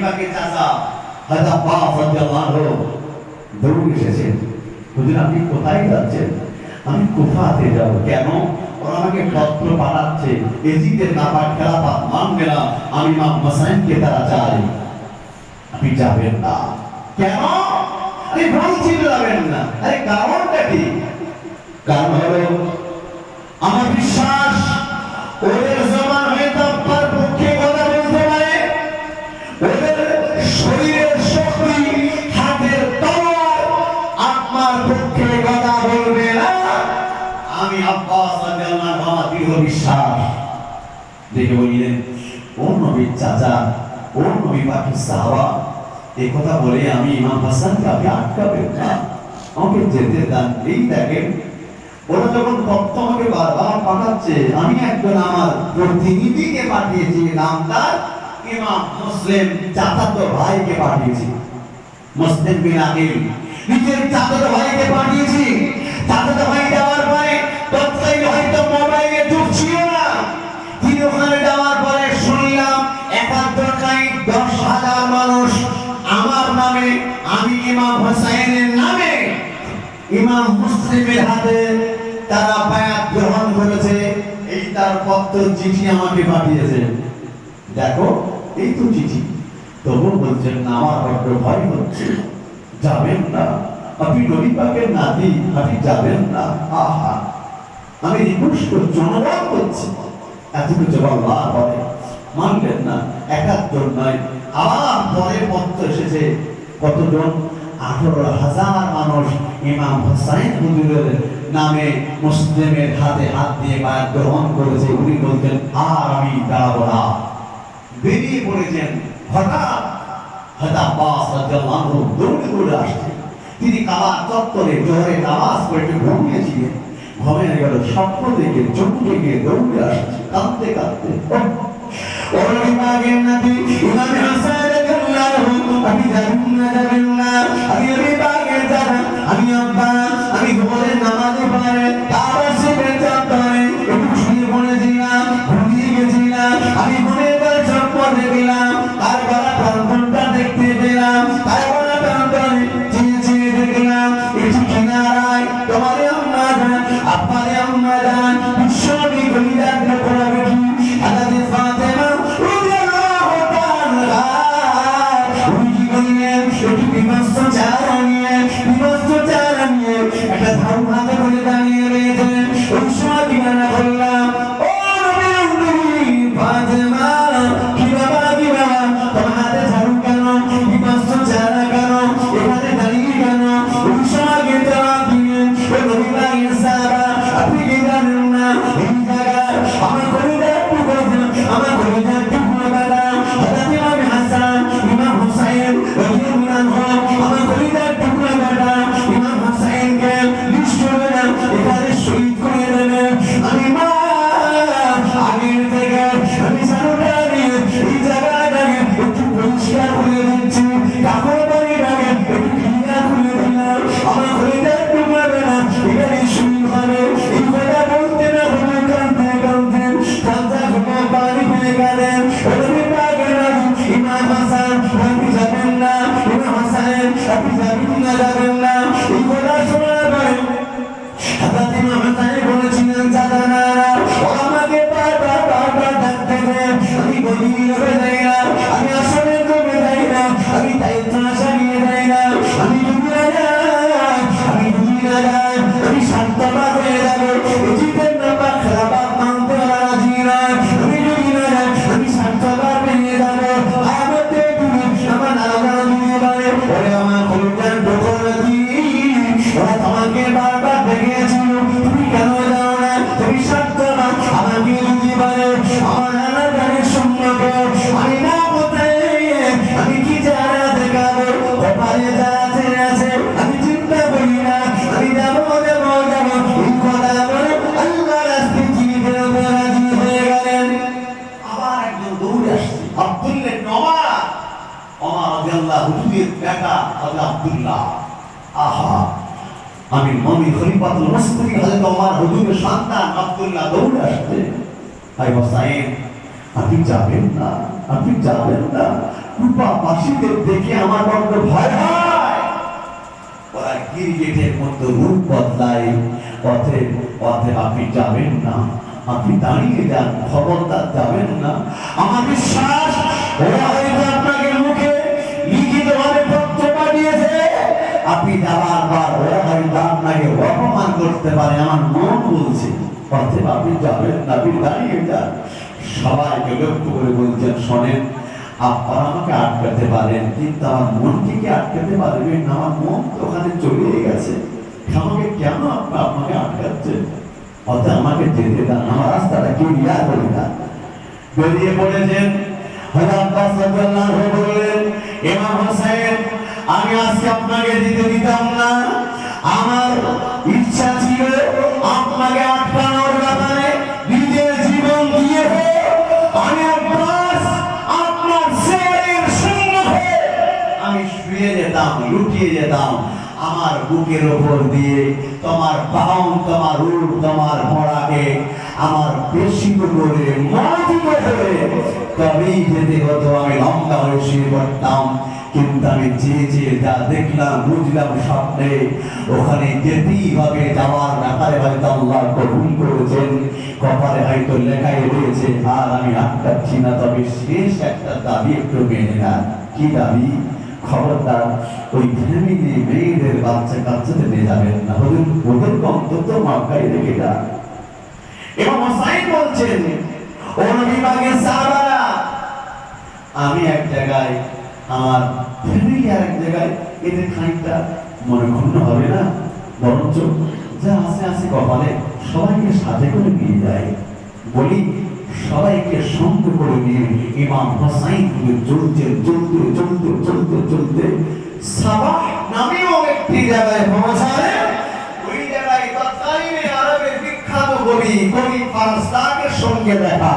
পাকের চাচা হযরত আব্বাস রাদিয়াল্লাহু আনহু দৌড়ে এসেছেন। হুজুর আপনি কোথায় যাচ্ছেন? আমি কুফাতে যাব। কেন? ওরা আমাকে পত্র পাঠাচ্ছে এজিদের নাপাক খেলাফত মানবে না, আমি ইমাম হোসেনকে তারা চাই। আপনি যাবেন না কেন? আরে বলছি যাবেন না। আরে কারণটা কি? কারণ হলো আমার বিশ্বাস ওদের জমান হয়তো আপনার পক্ষে কথা বলতে পারে, ওদের শরীরের শক্তি হাতের তলোয়ার আপনার পক্ষে কথা বলবে না। আমি আব্বাস রাদিয়াল্লাহু আনহু আমার দৃঢ় বিশ্বাস দেখে বললেন, ও নবীর চাচা, ও নবী পাকের সাহাবা, এই কথা বলে আমি ইমাম হাসানকে আপনি আটকাবেন না, আমাকে যেতে দেন। এই দেখেন ওরা যখন তথ্য আমাকে বারবার পাঠাচ্ছে, আমি একজন আমার প্রতিনিধিকে পাঠিয়েছি, নামদার ইমাম মুসলিম চাচাতো ভাইকে পাঠিয়েছি, মুসলিম বিন আকিল নিজের চাচাতো ভাইকে পাঠিয়েছি। চাচাতো ভাই যাওয়ার পরে তৎকালীন হয়তো মোবাইলে যুগ ছিল না, তিনি ওখানে যাওয়ার পরে শুনলাম একাত্তর নাই 10,000 মানুষ আমার নামে, আমি ইমাম হোসেনের নামে ইমাম মুসলিমের হাতে তারা বায়াত গ্রহণ করেছে। এই তার পত্র চিঠি আমাকে পাঠিয়েছে। দেখো এই তো চিঠি, তবু বলছেন না আমার বড্ড ভয় হচ্ছে, যাবেন না, আপনি নবী পাকের নাতি, আপনি যাবেন না। আহা, আমি রিকোয়েস্ট করছি, অনুরোধ করছি, এত কিছু বলবার পরে মানলেন না। 71 নয়, আবার পরে পত্র এসেছে কতজন? 18,000 মানুষ ইমাম হোসেন হুজুরের নামে মুসলিমের হাতে হাত দিয়ে বায়াত গ্রহণ করেছে। উনি বলতেন আর আমি দাঁড়াবো না, বেরিয়ে পড়েছেন। হঠাৎ হযরত আব্বাস রাদিয়াল্লাহু আনহু দৌড়ে দৌড়ে আসছেন। তিনি কাবার চত্বরে জোহরে নামাজ পড়ে ঘুমিয়েছিলেন, ঘুমিয়ে গেল, স্বপ্ন দেখে চোখ থেকে দৌড়ে আসছে কাঁদতে কাঁদতে। ওরে পাগের নাতি ইমাম হাসান রাদিয়াল্লাহু আনহু, আপনি যাবেন না, যাবেন না, আমি পাগের যারা, আমি আব্বা, আমি ঘুমের নামাজে পড়ে কাবা শরীফের চত্বরে একটু শুয়ে পড়েছিলাম, ঘুমিয়ে গেছিলাম। আমি ঘুমের পরে স্বপ্ন দেখলাম, তার গলা প্রান্তরটা দেখতে পেলাম, তার গলা প্রান্তরে চেয়ে চেয়ে দেখলাম একটু কিনারায় তোমার আম্মা জান, আপনার আম্মা জান বিশ্বনবী কলিজার টুকরা বেটি হযরত ফাতেমা রাদিয়াল্লাহু তাআলা উনি কি করলেন? একটু বিমস্ত চেহারা নিয়ে একটা ঝাড়ু হাতে করে দাঁড়িয়ে রয়েছেন। ওই সময় কিনারা বললাম, ও নবী ফাতেমা, কি বাবা তোমার হাতে ঝাড়ু কেন, বিমস্ত চেহারা কেন, এখানে দাঁড়িয়ে কেন? ওই সময় জবাব দিলেন, ও নবী পাকের সাহাবা, আপনি কি জানেন না এই জায়গায় আমার কলিজার টুকরো, আমার কলিজার টুকরো দাদা হযরত ইমাম হাসান, ইমাম হুসাইন রাদিয়াল্লাহু আনহু, আমার কলিজার টুকরো দাদা ইমাম হুসাইনকে নিশ্চয় এখানে শহীদ করে দেবেন। আমি মা আগের থেকে আমি সারোটা নিয়ে এই জায়গাটাকে একটু পরিষ্কার করে দিচ্ছি, কাপড় বাড়িটাকে একটু ক্লিয়ার করে দিলাম। আমার কলিজার টুকরো দাদা এখানে শহীদ হবে। এই কথা বলতে না বলে কাঁদতে কাঁদতে কাঁদতে ঘুমে পানি ফেলে গেলেন। ইমাম হাসান, আপনি যাবেন না, ইমাম হাসান আপনি যাবেন না, যাবেন না। এই কথা শোনার পরে হযরত ইমাম হাসান বলেছিলেন, দাদা না, আমাকে বারবার ডাকতে দেন, আমি গভীর হয়ে যাই না, আমি আসলে কমে যাই না, আমি দায়িত্ব আশা নিয়ে যাই না, আমি ডুবে যাই, আমি স্বার্থবাদ হয়ে যাবো, জিতের নাম্বার খারাপ মানতে রাজি না, আমি ডুবি না যাই, আমি স্বার্থবাদ হয়ে যাবো। আমার নানা দিয়ে বলে, ওরে আমার কলিজার টুকরো দিন, ওরা তোমাকে বারবার দেখেছিল, তুমি কেন যাও না, তুমি স্বার্থবাদ। আমাকে যদি বলে আমার নানা গানের সম্পর্কে আমি না কোথায়, আমি কি যারা দেখাবো, ওপারে যা আছে আছে, আমি চিন্তা করি না, আমি যাবো যাবো যাবো। এই কথা বলে আল্লাহ রাস্তায় চিঠি রাজি হয়ে গেলেন। আবার একজন দৌড়ে আসছে, আব্দুল্লাহ নওয়াব ওমর রাদিয়াল্লাহু হুজুরের বেটা হযরত আব্দুল্লাহ। আহা, আমি নবী খলিফাতুল মুসলিমিন হযরত ওমর হুজুরের সন্তান আব্দুল্লাহ দৌড়ে আসছে। ভাই হোসেন, আপনি যাবেন না, আপনি যাবেন না, কুফাবাসীদের দেখে আমার বড্ড ভয় হয়। ওরা গিরগিটের মতো রূপ বদলায়। অতএব আপনি যাবেন না, আপনি দাঁড়িয়ে যান, খবরদার যাবেন না। আমার বিশ্বাস ওরা হয়তো আপনাকে মুখে লিখিতভাবে পত্র পাঠিয়েছে, আপনি যাওয়ার পর ওরা হয়তো আপনাকে অপমান করতে পারে, আমার মন বলছে। অতএব আপনি যাবেন না, আপনি দাঁড়িয়ে যান। সবাইকে লক্ষ্য করে বলছেন, শোনেন, আপনারা আমাকে আটকাতে পারেন, কিন্তু আমার মনকে কি আটকাতে পারবেন না? আমার মন তো ওখানে চলে গেছে, আমাকে কেন আপনাকে আটকাচ্ছেন? অতএব আমাকে যেতে দেন, আমার রাস্তাটা ক্লিয়ার করে দেন। বেরিয়ে পড়েছেন। হযরত আব্বাস রাদিয়াল্লাহু আনহু বললেন, ইমাম হোসেন, আমি আজকে আপনাকে যেতে দিতাম না। আমার ইচ্ছা ছিল আপনাকে আটকানোর ব্যাপারে নিজের জীবন দিয়ে আমি আব্বাস আপনার ছেলের সম্মুখে আমি শুয়ে যেতাম, লুটিয়ে যেতাম। আমার বুকের ওপর দিয়ে তোমার বাহন, তোমার উট, তোমার ঘোড়াকে আমার পেশিত করে মাটিত করে তবেই যেতে হতো। আমি লম্বা হয়ে শুয়ে পড়তাম। কিন্তু আমি যে যা দেখলাম, বুঝলাম স্বপ্নে, ওখানে যেতেই হবে। যাওয়ার ব্যাপারে হয়তো আল্লাহ কবুল করেছেন, কপালে হয়তো লেখাই রয়েছে। আর আমি আটকাচ্ছি না। তবে শেষ একটা দাবি একটু মেনে না। কি দাবি? খবরদার ওই ফ্যামিলি মেয়েদের বাচ্চা কাচ্চাদের নিয়ে যাবেন না, ওদের অন্তত মক্কায় রেখে যান। এবং হোসাইন বলছেন, ও নবী পাকের সাহাবারা, আমি এক জায়গায়, আমার ফ্যামিলি আর এক জায়গায়, এদের খানিকটা মনে ক্ষুণ্ণ হবে না? বরঞ্চ যা আছে আছে কপালে সবাইকে সাথে করে নিয়ে যায়। বলি, সবাইকে সঙ্গ করে নিয়ে ইমাম হোসাইন চলতে চলতে চলতে চলতে চলতে সাবাহ নামেও একটি জায়গায় পৌঁছালেন। ওই জায়গায় তৎকালীন আরবের বিখ্যাত কবি ফারাজদাকের সঙ্গে দেখা।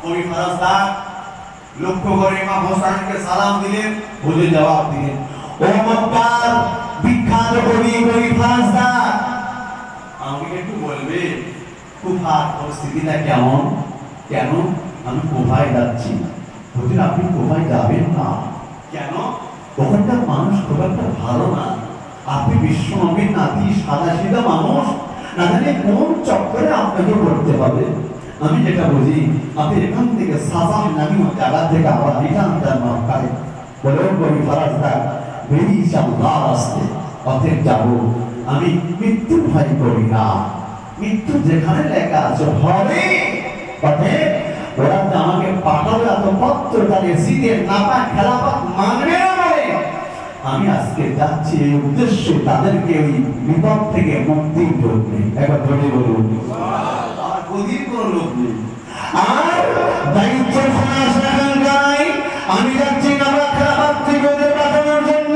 কবি ফারাজদাক লক্ষ্য করে ইমাম হোসাইনকে সালাম দিলেন, বুঝে জবাব দিলেন, ও মক্কার বিখ্যাত কবি ফারাজদাক, আমাকে একটু বলবে কুফার পরিস্থিতিটা কেমন? কেন? আমি কুফায় যাচ্ছি। হুজুর, আপনি কুফায় যাবেন না কেন? ওখানকার মানুষ খুব একটা ভালো না। আপনি বিশ্ব নবীর নাতি, সাদা সিধা মানুষ, না জানি কোন চক্করে আপনাকে পড়তে হবে। আমি যেটা বুঝি, আপনি এখান থেকে সাবাহ নামী জায়গা থেকে আবার রিটার্ন দেন মক্কায়। বলে কবি ফারাজদাক, বেরিয়েছি আল্লাহর রাস্তায়, অতএব যাবো। আমি মৃত্যু ভয় করি না। মৃত্যু যেখানে লেখা আছে হবে। ওরা আমাকে পাঠাবে এত পত্র, তাদের শীতের নাপা খেলাপাত মানবে না বলে আমি আজকে যাচ্ছি এই উদ্দেশ্যে তাদেরকে ওই বিপদ থেকে মুক্তির জন্য। একবার ধরে বলুন, আর গদির কোন লোক নেই, আর দায়িত্ব আমি যাচ্ছি নাপা খেলাপাত থেকে ওদের পাঠানোর জন্য।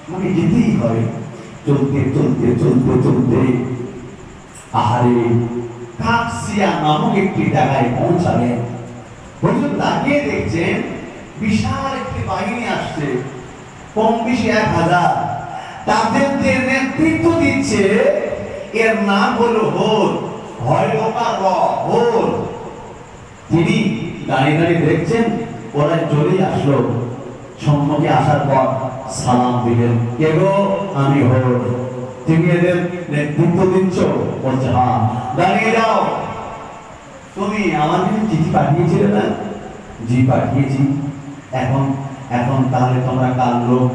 আমাকে যেতেই হবে। চলতে চলতে চলতে চলতে আহারে কাকসিয়া নামক একটি জায়গায় পৌঁছালেন। হুজুর তাকিয়ে দেখছেন, বিশাল একটি বাহিনী আসছে, কম বেশি 1000। তাদের যে নেতৃত্ব দিচ্ছে, এর নাম হলো হোল, হোল। তিনি দাঁড়িয়ে দাঁড়িয়ে দেখছেন, ওরা চলে আসলো। সম্মুখে আসার পর সালাম দিলেন, কে গো? আমি হোল। তুমি এদের নেতৃত্ব দিচ্ছ? বলছে, হ্যাঁ। দাঁড়িয়ে যাও। তুমি আমাকে চিঠি পাঠিয়েছিলে না? জি পাঠিয়েছি। এখন তাহলে তোমরা কার লোক?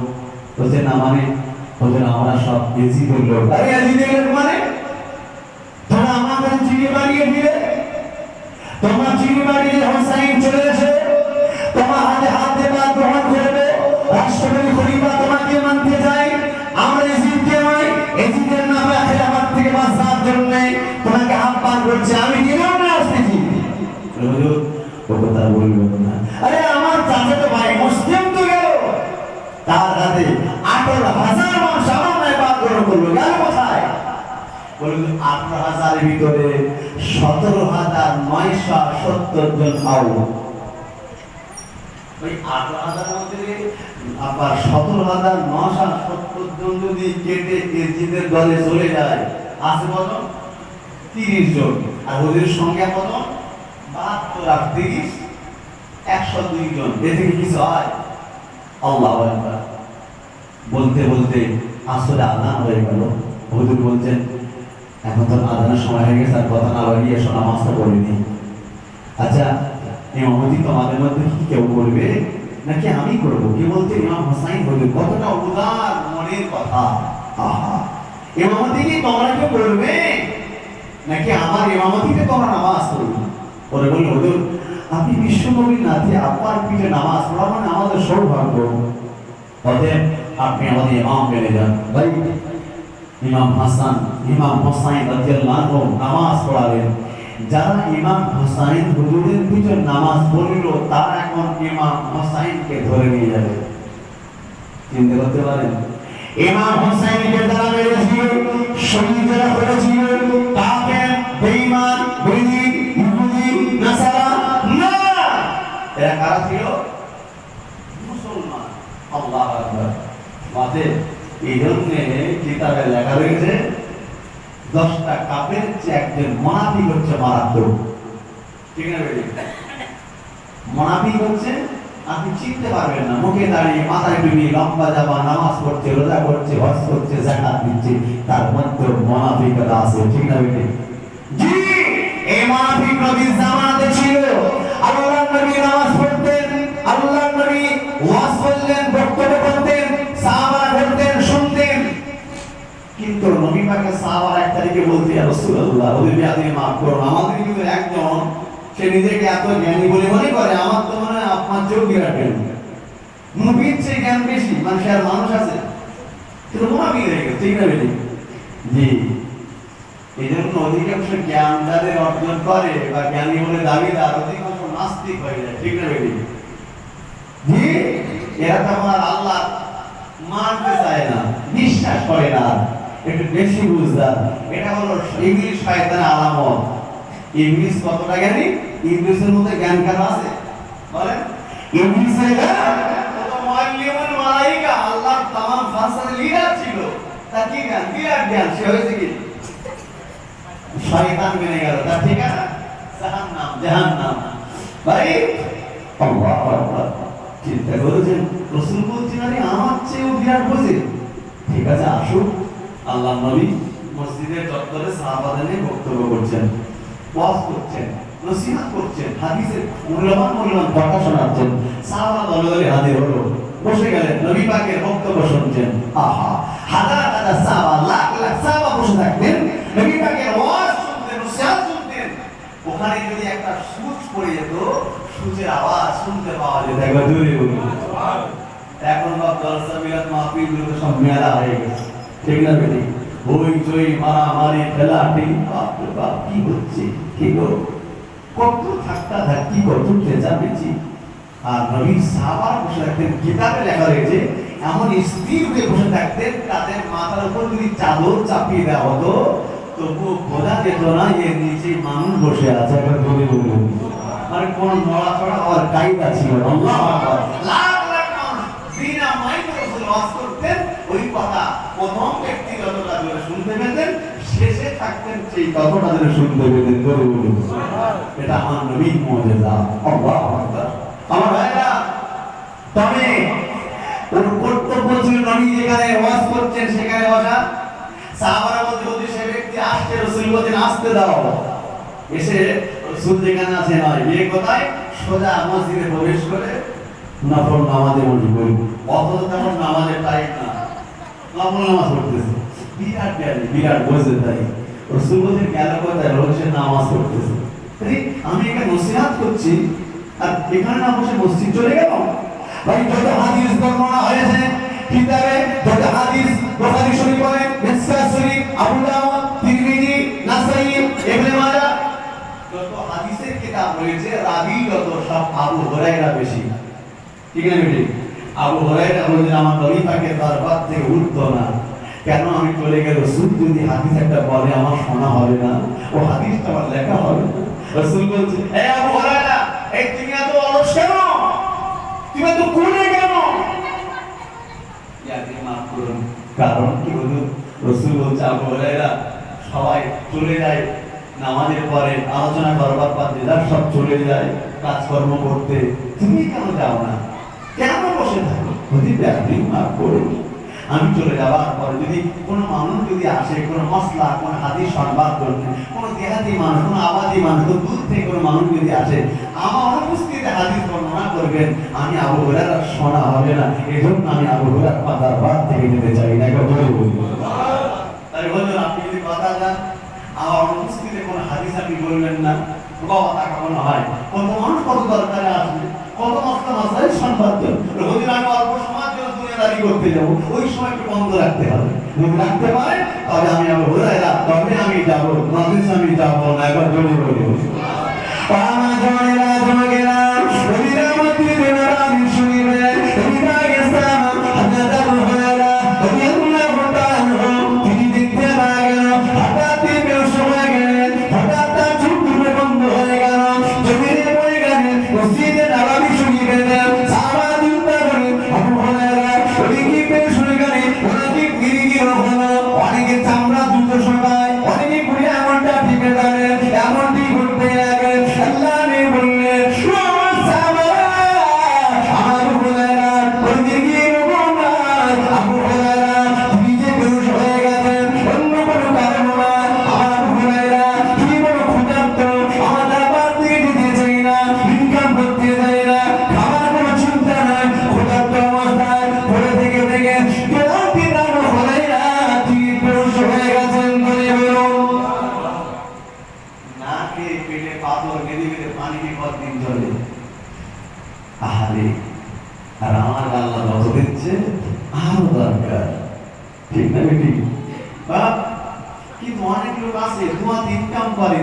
বলছে, না মানে বলছে, আমরা সব এজিদের লোক। আরে এজিদের লোক মানে? তোমরা আমাদের চিঠি বাড়িয়ে দিলে, তোমার চিঠি বাড়িয়ে হোসাইন চলে এসে তোমার হাতে হাত দেবা, গ্রহণ করবে, রাষ্ট্রপতি খলিফা তোমাকে মানতে চাই। আমরা এজিদকে নয়, এজিদের নামে খেলাফত থেকে বাঁচার জন্য তোমাকে আহ্বান করছে। আমি দিলাম না আসতেছি। হুজুর ও কথা বলবেন না। আরে আমার চাচাতো ভাই মুসলিম তো গেল, তার হাতে 18,000 মানুষ আমার নামে বাদ গ্রহণ করলো, গেল কোথায়? বললেন 18,000 এর ভিতরে 17,970 জন আউট। ওই 18,000 মধ্যে আবার 17,970 জন যদি কেটে এজিদের দলে চলে যায়, আছে কত? 30 জন। আর ওদের সংখ্যা কত? 72 আর 30 102 জন, এ থেকে কিছু হয়? আল্লাহু আকবার। বলতে বলতে আসলে আযান হয়ে গেল। হুজুর বলছেন এখন তো আযানের সময় হয়ে গেছে, আর কথা না বাড়িয়ে এসো, নামাজটা পড়ে নি। আচ্ছা, ইমামতি তোমাদের মধ্যে কি কেউ করবে নাকি আমি করব? কি বলতে ইমাম হোসাইন হুজুর, কতটা উদার মনের কথা। আহা, ইমামতি কি তোমরা কেউ করবে নাকি আমার ইমামতিতে তোমরা নামাজ পড়বে? পরে বলল হুজুর, আপনি বিশ্বনবীর নাতি, আপনার পিঠে নামাজ পড়া মানে আমাদের সৌভাগ্য, অতএব আপনি আমাদের ইমাম বেড়ে যান। ভাই, ইমাম হাসান ইমাম হোসাইন রাদিয়াল্লাহু আনহু নামাজ পড়ালেন। যারা ইমাম হোসাইন হুজুরের পিছনে নামাজ পড়ল, তারা এখন ইমাম হোসাইনকে ধরে নিয়ে যাবে। চিন্তা করতে পারেন? ইমাম হোসাইনকে যারা মেরেছিল, শহীদ যারা করেছিল, কাফের, বেঈমান, বেঈমান, ইহুদি, নাসারা না, এরা কারা ছিল? মুসলমান। আল্লাহু আকবার। মাঝে এই জন্য কিতাবে লেখা রয়েছে 10টা কাফের চেয়ে একজন মুনাফিক হচ্ছে মারাত্মক। ঠিক না বেটি? মুনাফিক হচ্ছে আপনি চিনতে পারবেন না, মুখে দাঁড়িয়ে মাথায় টুপি, লম্বা জামা, নামাজ পড়ছে, রোজা করছে, হজ করছে, যাকাত দিচ্ছে, তার মধ্যে মুনাফিকতা আছে। ঠিক না বেটি? জি, এই মুনাফিক নবীর জামানাতে ছিল। আল্লাহর নবী নামাজ পড়তেন, আল্লাহর নবী ওয়াজ করলেন, বক্তব্য করতেন, সাহাবারা করতেন, শুনতেন। কিন্তু নবী পাকের সাহাবারা এক তারিখে বলতে, ইয়া রাসূলুল্লাহ, ওদের বিয়াদে মাফ করুন, আমাদের কিন্তু একজন সে নিজেকে এত জ্ঞানী বলে মনে করে, আমার তো মনে হয় আপনার চোখ বিরাটেন, নবীর চেয়ে জ্ঞান বেশি। মানুষের মানুষ আছে কিন্তু মুনাফিক হয়ে গেছে। ঠিক না বেটি? জি, এই জন্য অধিকাংশ জ্ঞান যাদের অর্জন করে বা জ্ঞানী বলে দাবিদার, অধিকাংশ নাস্তিক হয়ে যায়। ঠিক না বেটি? জি, এরা তো আমার আল্লাহ মানতে চায় না, বিশ্বাস করে না, একটু বেশি বুঝদার। এটা হলো ইবলিস শয়তানের আলামত। ইবলিস কতটা জ্ঞানী? ইবলিসের মধ্যে জ্ঞান কার আছে বলেন? ইবলিসের কত মুআল্লিমুল মালায়েকা, আল্লাহর तमाम ফারসার লিডার ছিল, তার কি জ্ঞান? বিরাট জ্ঞান। সে হয়েছে কি? শয়তান মেনে গেল, তার ঠিকানা জাহান্নাম। জাহান্নাম। ভাই, আল্লাহু আকবার। চিন্তা করেছেন রাসূল বলছেন, আরে আমার চেয়েও বিরাট বোঝে। ঠিক আছে, আসুন। আল্লাহর নবী মসজিদের চত্বরে সাহাবাদের নিয়ে বক্তব্য করছেন, ওয়াজ করছেন, নসিহত করছেন, হাদিসের মূল্যবান কথা শোনাচ্ছেন। সাহাবারা দলে দলে হাজির হলো, বসে গেলেন, নবী পাকের বক্তব্য শুনছেন। আহা, হাজার হাজার সাহাবা, লাখ লাখ সাহাবা বসে থাকতেন, নবী পাকের ওয়াজ শুনতেন, নসিহত শুনতেন। ওখানে যদি একটা সুচ পড়ে যেত, সুচের আওয়াজ শুনতে পাওয়া যেত একবার দূরে দূরে। এখন বা জলসা মিলাদ মাহফিল গুলো সব মেলা হয়ে গেছে। ঠিক না বেটি? ওই জয় মারামারি খেলাটি, বাপ রে বাপ, কি হচ্ছে? কি গো, কত ঠাট্টা ধাক্কি, কত চেঁচামেচি। আর নবীর সাহাবারা বসে থাকতেন, কিতাবে লেখা রয়েছে এমন স্থির হয়ে বসে থাকতেন, তাদের মাথার উপর যদি চাদর চাপিয়ে দেওয়া হতো তবুও বোঝা যেত না এর নিচে মানুষ বসে আছে। একবার দূরে দূরে, মানে কোন নড়াচড়া হওয়ার কায়দা ছিল না। আল্লাহু আকবার। লাখ লাখ মানুষ বিনা মাইকে রাসূল ওয়াজ করতেন, ওই কথা প্রথম ব্যক্তি যতটা জোরে শুনতে পেতেন, শেষে থাকতেন সেই ততটা জোরে শুনতে পেতেন। জোরে বলুন সুবহানাল্লাহ। এটা আমার নবীর মুজিজা। আল্লাহু আকবার। আমার ভাইরা, তবে ওর কর্তব্য ছিল নবী যেখানে ওয়াজ করছেন সেখানে বসা। সাহাবারা বলতে সে ব্যক্তি আসছে, রাসূল বলেন আসতে দাও। এসে রাসূল যেখানে আছে নয়, এই কথায় সোজা মসজিদে প্রবেশ করে নফল নামাজে বসবে। অথচ তেমন নামাজের টাইম না, নফল নামাজ পড়তেছে। বিরাট জ্ঞানী, বিরাট বোঝে। তাই রাসূল বলেন গেল কোথায়? রোজে নামাজ পড়তেছে। আমি এখানে নসিহত করছি আর এখানে না বসে মসজিদ চলে গেল। ভাই, যত হাদিস বর্ণনা হয়েছে কিতাবে, যত হাদিস বুখারী শরীফ বলেন, মিসকাত শরীফ, আবু দাউদ, তিরমিজি, নাসাই, ইবনে মাজাহ, যত হাদিসের কিতাব রয়েছে, রাবী যত সব আবু হুরায়রা বেশি। ঠিক না বেটি? আবু হুরায়রা বলেন, আমার নবী পাকের দরবার থেকে উঠতো না। কেন? আমি চলে গেলে রাসূল যদি হাদিস একটা বলে আমার শোনা হবে না, ও হাদিসটা আমার লেখা হবে না। রাসূল বলছে, এ আবু হুরায়রা, এই তুমি এত অলস কেন? তুমি এত কোণে কেন? ইয়াকে মাফ করুন। কারণ কি বলুন? রাসূল বলছে, আবু হুরায়রা, সবাই চলে যায় নামাজের পরে আলোচনা করবার পর, যারা সব চলে যায় কাজকর্ম করতে, তুমি কেন যাও না, কেন বসে থাকো? যদি ব্যাপারই মাফ করো, আমি চলে যাওয়ার পরে যদি কোনো মানুষ যদি আসে, কোনো মশলা, কোনো হাদিস সংবাদ করবে, কোনো দেহাতি মানুষ, কোনো আবাদি মানুষ, দূর থেকে কোনো মানুষ যদি আসে, আমার অনুপস্থিতিতে হাদিস বর্ণনা করবেন, আমি আবু হুরায়রার শোনা হবে না। এজন্য আমি আবু হুরায়রার পাতার বাদ থেকে যেতে চাই না। তাই বললেন আপনি যদি কথা যান, আমার অনুপস্থিতিতে কোনো হাদিস আপনি বলবেন না, বাবা তা কেমন হয়? কত মানুষ কত দরকারে আসবে, কত মস্তা মাসাই সংবাদ যদি আমি অল্প সময়ের জন্য দুনিয়াদারি করতে যাবো, ওই সময় একটু বন্ধ রাখতে হবে। যদি রাখতে পারে তবে আমি আবু হুরায়রা, তবে আমি যাবো, নদিস আমি যাবো না। একবার জোরে বলি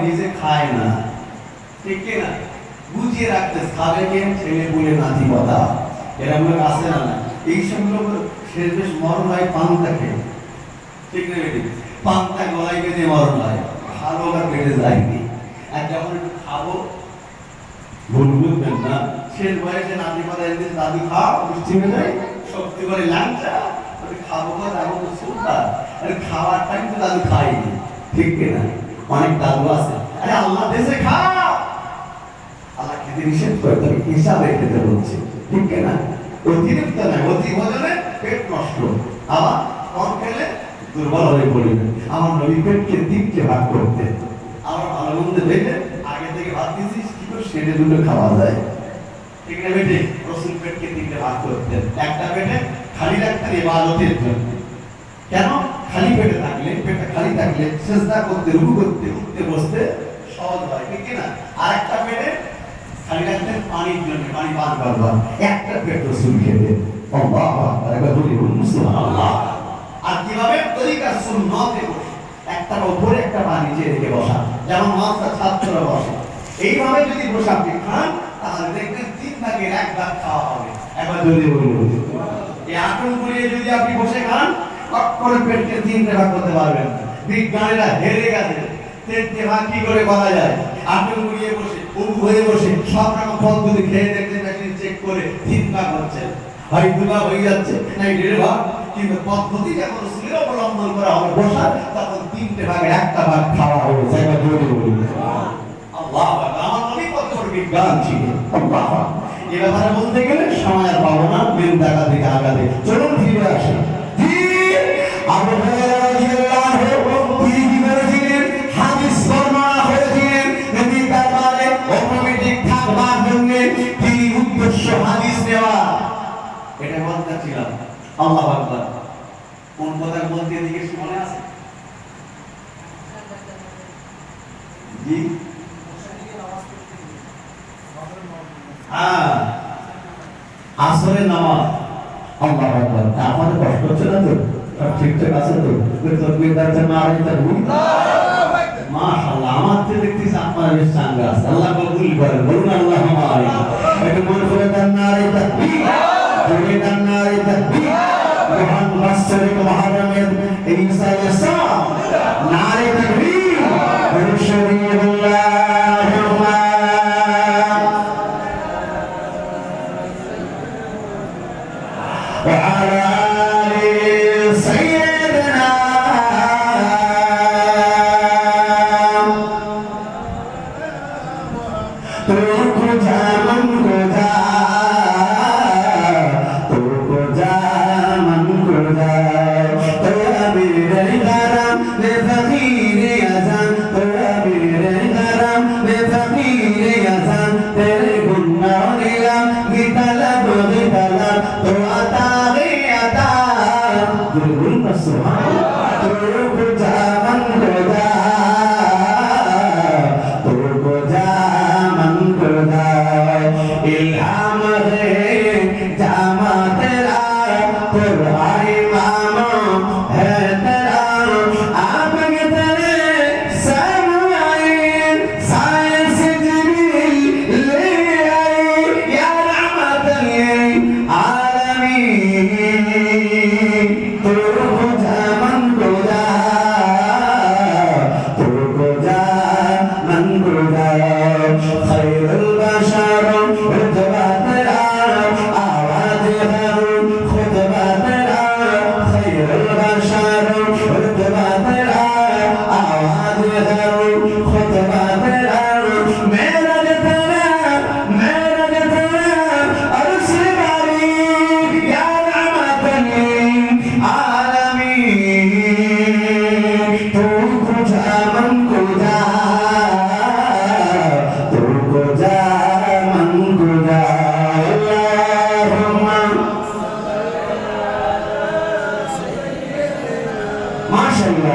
নিজে খায় না, ঠিক না? বুঝিয়ে রাখতে খাবে কে? ছেলে বলে নাতি কথা, এরা লোক আসে না। এইসব লোক শেষ বেশ মরণ হয় পান্তা খেয়ে, ঠিক না বেটি? পান্তা গলায় বেঁধে মরণ হয়, ভালো বা কেটে যায়নি। আর যখন একটু খাবো, ভুল বুঝবেন না, শেষ বয়সে নাতি কথা এনে দাদু খাও, মিষ্টি হয়ে যায়, শক্তি করে লাঞ্চা খাবো, যাবো সুন্দর। খাওয়ারটা কিন্তু দাদু খাইনি, ঠিক না? অনেক দাদু আছে, আরে আল্লাহ দেশে খাও, আল্লাহ খেতে নিষেধ করে, তবে হিসাবে খেতে বলছে, ঠিক না? অতিরিক্ত নয়, অতি ভোজনে পেট নষ্ট, আবার কম খেলে দুর্বল হয়ে পড়বে। আমার নবী পেটকে তিনটে ভাগ করতে, আমার ভালো মন্দ দেখে আগে থেকে ভাত দিয়েছিস কি করে সেটা দুটো খাওয়া যায়, ঠিক না বেটে? রসুল পেটকে তিনটে ভাগ করতেন। একটা পেটে খালি রাখতেন ইবাদতের জন্য, কেন? খালি পেটে থাকলে, পেটটা খালি থাকলে সিজদা করতে, রুকু করতে, উঠতে বসতে সহজ হয়, ঠিক না? আর একটা পেটে খালি রাখতেন পানির জন্য, পানি পান করবার। একটা পেট রসুল খেতেন। আল্লাহু আকবার, একবার বলি সুবহানাল্লাহ। আর কিভাবে? তরিকা সুন্নতে বসে, একটা উপরে একটা পানি নিচে রেখে বসা, যেমন মাস্টার ছাত্ররা বসে। এইভাবে যদি বসে আপনি খান, তাহলে দেখবেন 3 ভাগের 1 ভাগ খাওয়া হবে। একবার যদি বলি এই আটন গুলিয়ে যদি আপনি বসে খান, করে পেটকে 3 ভাগ করতে পারবেন। বিজ্ঞানীরা হেরে গেছে, 3 ভাগ কি করে করা যায়? আটন গুলিয়ে বসে, উবু হয়ে বসে সব রকম পদ্ধতি খেয়ে দেখতে মেশিন চেক করে 3 ভাগ হচ্ছে, ভাই 2 ভাগ হয়ে যাচ্ছে, নাই 1.5 ভাগ। কিন্তু পদ্ধতি যখন রসুলের অবলম্বন করা হবে বসার, তখন 3 ভাগের 1 ভাগ খাওয়া হবে। জায়গা জোরে বলি আল্লাহু আকবার। আমার নবী কত বড় বিজ্ঞান ছিল, আল্লাহু আকবার। এই ব্যাপারে বলতে গেলে সময় আর পাবো না, মেন জায়গা থেকে আগাতে চলুন ফিরে আসি। আবু হুরায়রা রাদিয়াল্লাহু আনহু তিনি কি বলেছিলেন? হাদিস বর্ণনা করেছিলেন, নবী দরবারে অটোমেটিক থাকবার জন্য তিনি উদ্দেশ্য হাদিস নেওয়া, এটা বলতে ছিলাম। আল্লাহু আকবার। কোন কথা বলতে দিকে মনে আছে? জি হ্যাঁ, আসরের নামাজ। আল্লাহু আকবার। আমাদের কষ্ট হচ্ছে না তো? সব ঠিকঠাক আছে তো? তাকবীর দাঁড়াতে না আরে তাকবীর, মাশাআল্লাহ। আমার তো দেখতেছি আপনারা বেশ চাঙ্গা আছে, আল্লাহ কবুল করেন, বলুন আল্লাহুম্মা আমিন। একটু মনে করে দেন না আরে তাকবীর, জোরে দেন না আরে তাকবীর। মহান মাসরে মুহররমের এই ইনসানের সাম নারে তাকবীর, শরীয়তুল্লাহ وعلى آل سيدنا تو کجا من کجا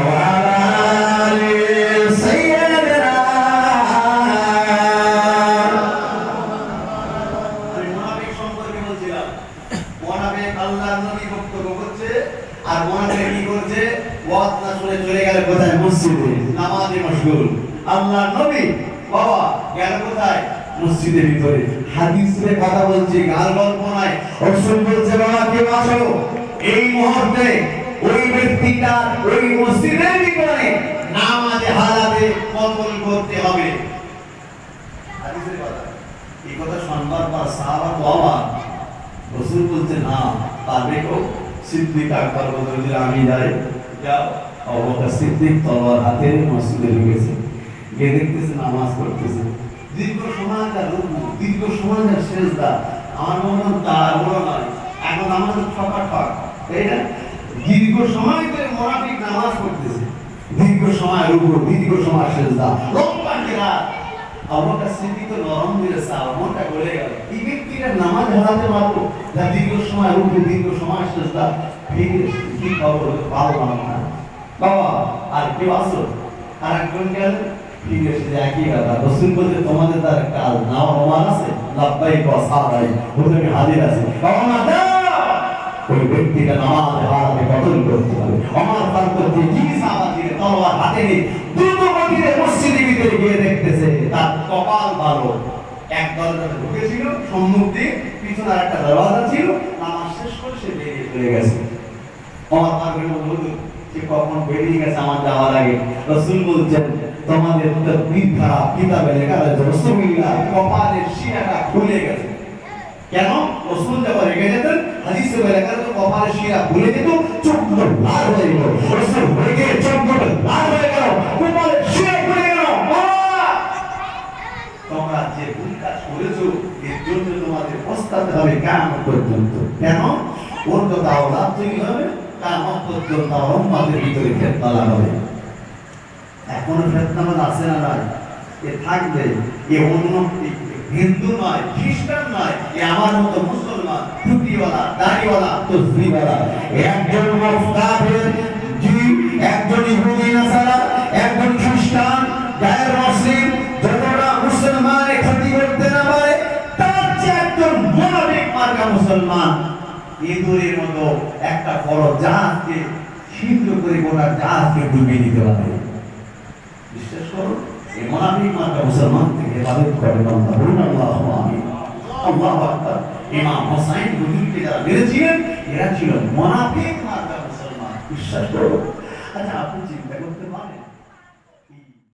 وعلى آل سيدنا আমি মুনাফিক সম্পর্কে বলছিলাম মুনাফিক আল্লাহর নবী বক্তব্য করছে আর মুনাফিক কি করছে ওয়াজ না শুনে চলে গেল কোথায় মসজিদে নামাজে মশগুল আল্লাহর নবী বাবা গেল কোথায় মসজিদের ভিতরে হাদিসে কথা বলছি গাল গল্প নয় রাসূল বলছে বাবা কে আসো এই মুহূর্তে ওই ব্যক্তিটা ওই মসজিদের ভিতরে নামাজে হালাতে কবুল করতে হবে হাদিসের কথা এই কথা শুনবার পর সাহাবা তো অবাক রাসূল বলছে না পারবে কো সিদ্দিক আকবর বলতে আমি যাই যাও আবু বকর সিদ্দিক তলোয়ার হাতে মসজিদে ঢুকেছে গিয়ে দেখতেছে নামাজ পড়তেছে দীর্ঘ সময় তার রুকু দীর্ঘ সময় তার সেজদা আমার মনে তাড়াহুড়ো নয় এখন আমাদের ঠকা ঠক তাই না দীর্ঘ সময় ধরে মুনাফিক নামাজ পড়তেছে দীর্ঘ সময় রুকু দীর্ঘ সময় সেজদা লম্বা কিরাত আবু বকর সিদ্দিক তো নরম দিলে সাহাবা মনটা গলে গেল এই ব্যক্তিটা নামাজ হারাতে পারবো যা দীর্ঘ সময় রুকু দীর্ঘ সময় সেজদা ফিরে কি খবর ভালো না বাবা আর কেউ আসো আর একজন গেল ঠিক আছে একই কথা রাসূল বলতে তোমাদের তার কাল নাও ওমান আছে লাব্বাইক ওয়া সাদাই ওদের হাজির আছে বাবা না ওই ব্যক্তিটা নামাজ হারাতে কতল করতে হবে আমার পার করতে কি সাহাবা ছিল তলোয়ার হাতে নিয়ে দ্রুত গতিতে মসজিদের ভিতরে গিয়ে দেখতেছে তার কপাল ভালো এক দরজা ঢুকেছিল সম্মুখ দিয়ে পিছনে আরেকটা দরজা ছিল নামাজ শেষ করে সে বেরিয়ে চলে গেছে আমার পার করে বলল যে কখন বেরিয়ে গেছে আমার যাওয়ার আগে রাসূল বলছেন তোমাদের তাকবীর খারাপ কিতাবে লেখা আছে রাসূলুল্লাহ কপালের শিরাটা খুলে গেছে কেন রাসূল যখন রেগে যেতেন হাদিসে লেখা আছে কপালের শিরা খুলে যেত চোখগুলো লাল হয়ে গেল রাসূল রেগে চোখগুলো লাল হয়ে গেল কপালের শিরা খুলে গেল তোমরা যে ভুল কাজ করেছো এর জন্য তোমাদের পস্তাতে হবে কিয়ামত পর্যন্ত কেন ওর তো দাওলাত তৈরি হবে কিয়ামত পর্যন্ত উম্মতের ভিতরে ফিতনা লাগাবে এখনো ফিতনা আছে না নাই এ থাকবে এ অন্য হিন্দু নয় খ্রিস্টান নয় এ আমার মতো মুসলমান টুপিওয়ালা দাড়িওয়ালা তসবিহওয়ালা একজন মুফতাহির জি একজন ইহুদি নাসারা একজন খ্রিস্টান গায়ের মুসলিম যতটা মুসলমানের ক্ষতি করতে না পারে তার চেয়ে একজন মুনাফিক মার্কা মুসলমান ইঁদুরের মতো একটা বড় জাহাজকে ছিদ্র করে গোটা জাহাজকে ডুবিয়ে দিতে পারে বিশ্বাস করো এই মুনাফিক মার্কা মুসলমান থেকে হেফাজত করেন আল্লাহ বলুন আল্লাহু আমিন আল্লাহু আকবার ইমাম হোসেন হুজুরকে যারা মেরেছিলেন এরা ছিল মুনাফিক মার্কা মুসলমান বিশ্বাস করো আচ্ছা আপনি চিন্তা করতে পারেন